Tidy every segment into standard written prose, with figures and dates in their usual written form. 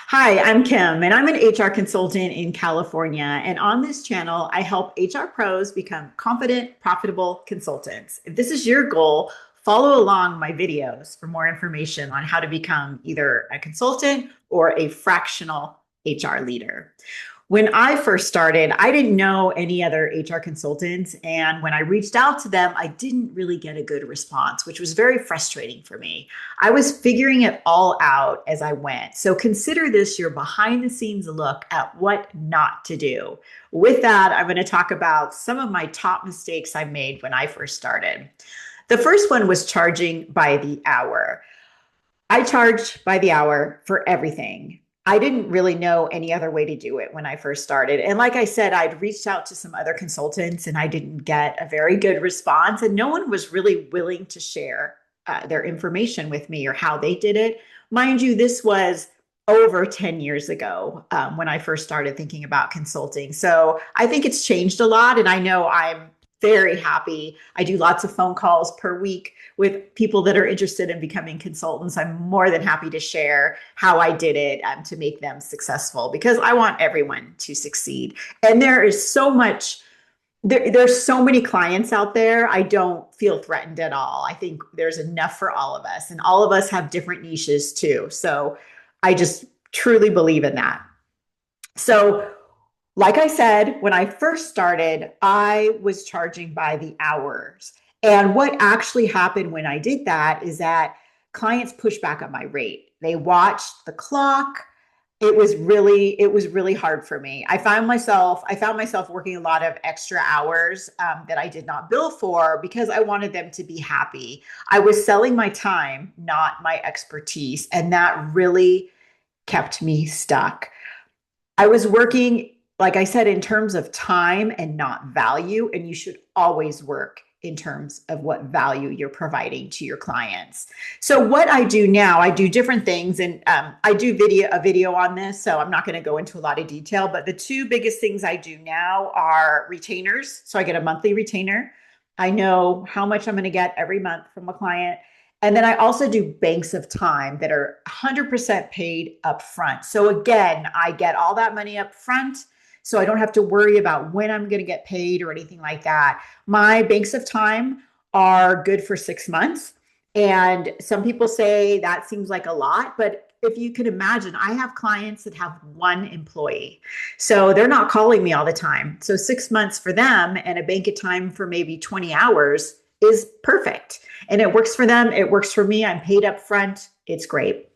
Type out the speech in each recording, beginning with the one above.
Hi, I'm Kim, and I'm an HR consultant in California. And on this channel, I help HR pros become confident, profitable consultants. If this is your goal, follow along my videos for more information on how to become either a consultant or a fractional HR leader. When I first started, I didn't know any other HR consultants. And when I reached out to them, I didn't really get a good response, which was very frustrating for me. I was figuring it all out as I went. So consider this your behind the scenes look at what not to do. With that, I'm going to talk about some of my top mistakes I made when I first started. The first one was charging by the hour. I charge by the hour for everything. I didn't really know any other way to do it when I first started. And like I said, I'd reached out to some other consultants and I didn't get a very good response. And no one was really willing to share their information with me or how they did it. Mind you, this was over 10 years ago when I first started thinking about consulting. So I think it's changed a lot. And I know I'm very happy. I do lots of phone calls per week with people that are interested in becoming consultants. I'm more than happy to share how I did it to make them successful because I want everyone to succeed. And there is so much, there's so many clients out there. I don't feel threatened at all. I think there's enough for all of us, and all of us have different niches too. So I just truly believe in that. So like I said, when I first started, I was charging by the hours. And what actually happened when I did that is that clients pushed back on my rate. They watched the clock. It was really hard for me. I found myself working a lot of extra hours that I did not bill for because I wanted them to be happy. I was selling my time, not my expertise, and that really kept me stuck. I was working, like I said, in terms of time and not value. And you should always work in terms of what value you're providing to your clients. So what I do now, I do different things, and I do a video on this. So I'm not going to go into a lot of detail, but the two biggest things I do now are retainers. So I get a monthly retainer. I know how much I'm going to get every month from a client. And then I also do banks of time that are 100% paid up front. So again, I get all that money up front. So I don't have to worry about when I'm going to get paid or anything like that. My banks of time are good for 6 months. And some people say that seems like a lot, but if you can imagine, I have clients that have one employee. So they're not calling me all the time. So 6 months for them and a bank of time for maybe 20 hours is perfect. And it works for them. It works for me. I'm paid up front. It's great.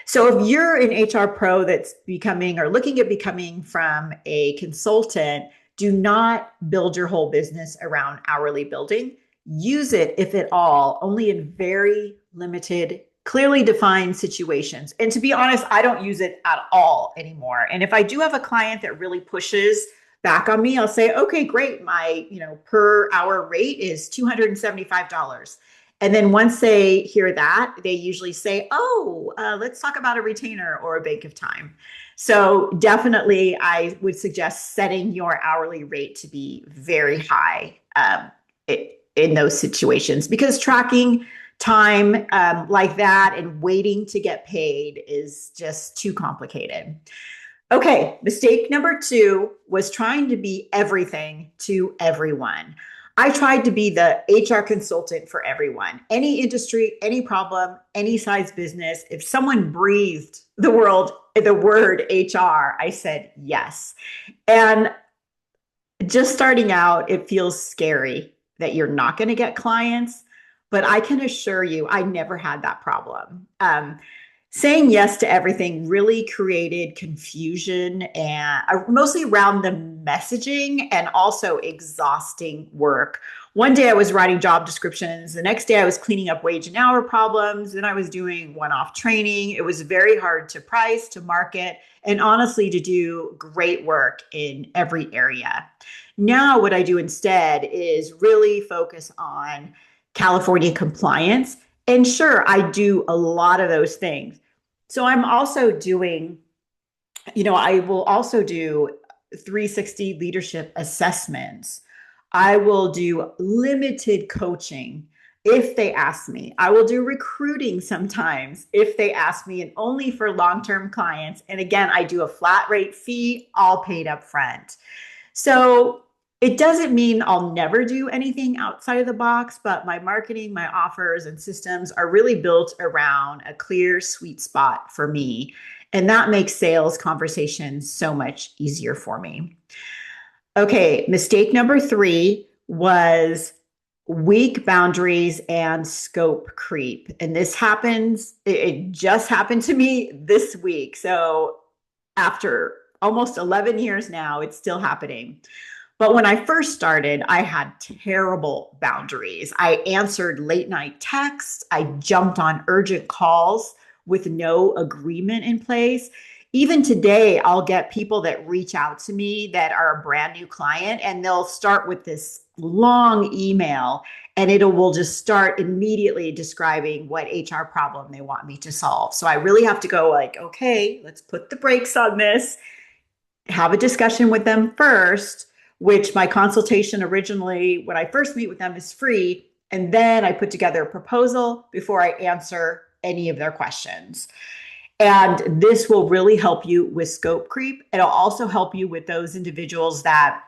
So if you're an HR pro that's becoming or looking at becoming from a consultant, do not build your whole business around hourly building. Use it, if at all, only in very limited, clearly defined situations. And to be honest, I don't use it at all anymore. And if I do have a client that really pushes back on me, I'll say, okay, great. My, per hour rate is $275. And then once they hear that, they usually say, oh, let's talk about a retainer or a bank of time. So definitely, I would suggest setting your hourly rate to be very high in those situations because tracking time like that and waiting to get paid is just too complicated. Okay, mistake number two was trying to be everything to everyone. I tried to be the HR consultant for everyone, any industry, any problem, any size business. If someone breathed the word HR, I said yes. And just starting out, it feels scary that you're not going to get clients, but I can assure you, I never had that problem. Saying yes to everything really created confusion and mostly around the messaging and also exhausting work. One day I was writing job descriptions. The next day I was cleaning up wage and hour problems. Then I was doing one-off training. It was very hard to price, to market, and honestly to do great work in every area. Now what I do instead is really focus on California compliance. And sure, I do a lot of those things. So I'm also doing, I will also do 360 leadership assessments. I will do limited coaching. if they ask me. I will do recruiting sometimes if they ask me, and only for long-term clients. And again, I do a flat rate fee, all paid up front. So it doesn't mean I'll never do anything outside of the box, but my marketing, my offers, and systems are really built around a clear sweet spot for me. And that makes sales conversations so much easier for me. Okay, mistake number three was weak boundaries and scope creep. And this happens, it just happened to me this week. So after almost 11 years now, it's still happening. But when I first started, I had terrible boundaries. I answered late night texts, I jumped on urgent calls with no agreement in place. Even today, I'll get people that reach out to me that are a brand new client, and they'll start with this long email, and it will just start immediately describing what HR problem they want me to solve. So I really have to go like, okay, let's put the brakes on this, have a discussion with them first, which my consultation originally, when I first meet with them, is free. And then I put together a proposal before I answer any of their questions. And this will really help you with scope creep. It'll also help you with those individuals that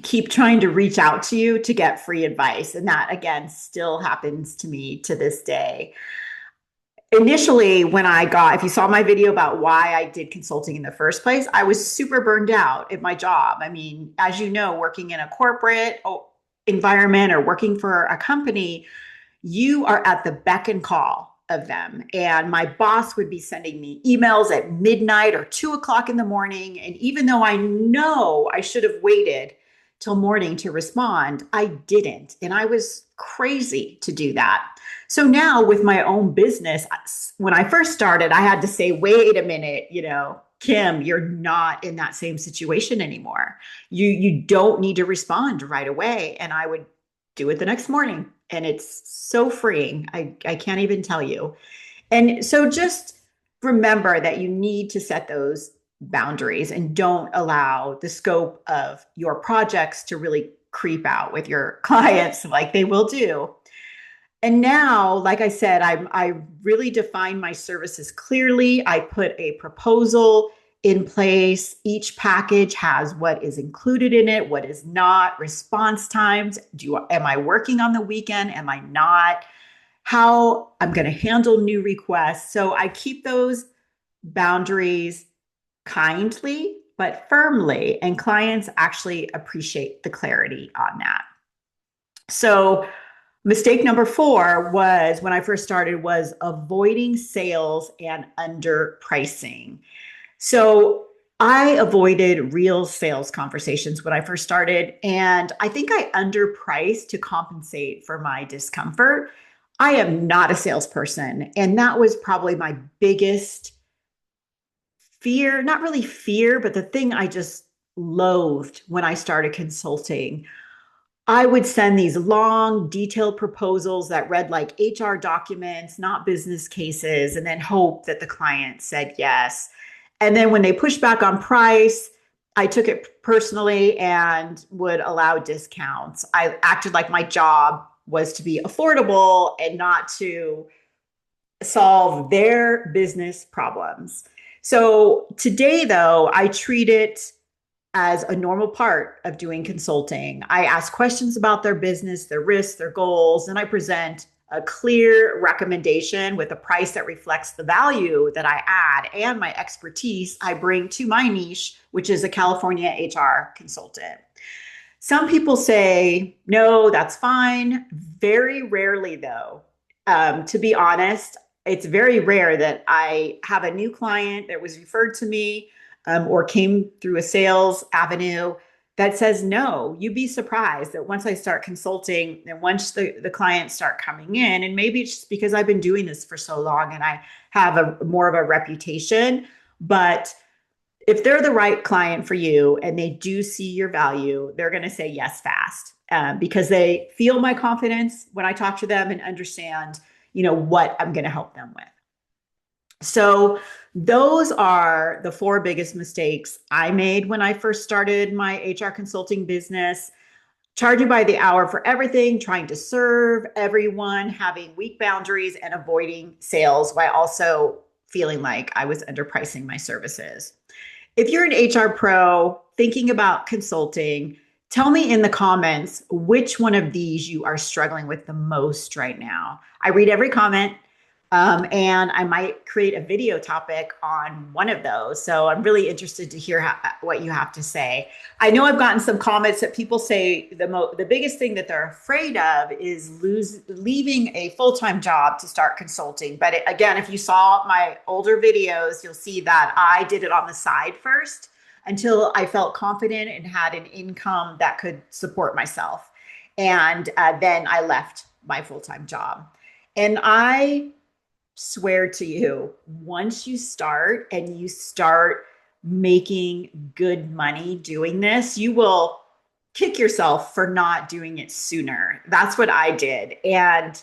keep trying to reach out to you to get free advice. And that, again, still happens to me to this day. Initially, when if you saw my video about why I did consulting in the first place, I was super burned out at my job. I mean, as you know, working in a corporate environment or working for a company, you are at the beck and call of them. And my boss would be sending me emails at midnight or 2 o'clock in the morning. And even though I know I should have waited till morning to respond, I didn't. And I was crazy to do that. So now with my own business, when I first started, I had to say, wait a minute, Kim, you're not in that same situation anymore. You don't need to respond right away. And I would do it the next morning. And it's so freeing. I can't even tell you. And so just remember that you need to set those boundaries and don't allow the scope of your projects to really creep out with your clients like they will do. And now, like I said, I really define my services clearly. I put a proposal in place. Each package has what is included in it, what is not, response times. Am I working on the weekend? Am I not? How I'm going to handle new requests. So I keep those boundaries kindly, but firmly, and clients actually appreciate the clarity on that. So mistake number four was when I first started was avoiding sales and underpricing. So I avoided real sales conversations when I first started, and I think I underpriced to compensate for my discomfort. I am not a salesperson, and that was probably my biggest fear, not really fear, but the thing I just loathed when I started consulting. I would send these long, detailed proposals that read like HR documents, not business cases, and then hope that the client said yes. And then when they pushed back on price, I took it personally and would allow discounts. I acted like my job was to be affordable and not to solve their business problems. So today, though, I treat it as a normal part of doing consulting. I ask questions about their business, their risks, their goals, and I present a clear recommendation with a price that reflects the value that I add and my expertise I bring to my niche, which is a California HR consultant. Some people say, no, that's fine. Very rarely, though, to be honest, it's very rare that I have a new client that was referred to me or came through a sales avenue that says no. You'd be surprised that once I start consulting and once the clients start coming in, and maybe it's just because I've been doing this for so long and I have a more of a reputation, but if they're the right client for you and they do see your value, they're going to say yes fast because they feel my confidence when I talk to them and understand, what I'm going to help them with. So those are the four biggest mistakes I made when I first started my HR consulting business. charging by the hour for everything, trying to serve everyone, having weak boundaries, and avoiding sales while also feeling like I was underpricing my services. If you're an HR pro thinking about consulting, tell me in the comments which one of these you are struggling with the most right now. I read every comment. And I might create a video topic on one of those. So I'm really interested to hear what you have to say. I know I've gotten some comments that people say the biggest thing that they're afraid of is leaving a full-time job to start consulting. But again, if you saw my older videos, you'll see that I did it on the side first until I felt confident and had an income that could support myself. And then I left my full-time job. And I swear to you, once you start and you start making good money doing this, you will kick yourself for not doing it sooner. That's what I did. And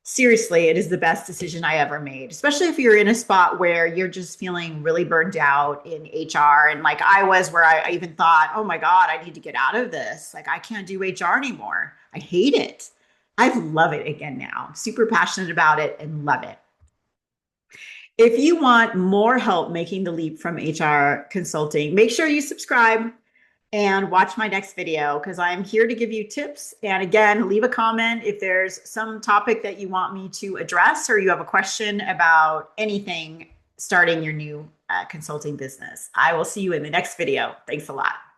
seriously, it is the best decision I ever made, especially if you're in a spot where you're just feeling really burned out in HR. And like I was, where I even thought, oh my God, I need to get out of this. Like I can't do HR anymore. I hate it. I love it again now. I'm super passionate about it and love it. If you want more help making the leap from HR consulting, make sure you subscribe and watch my next video because I'm here to give you tips. And again, leave a comment if there's some topic that you want me to address or you have a question about anything starting your new consulting business. I will see you in the next video. Thanks a lot.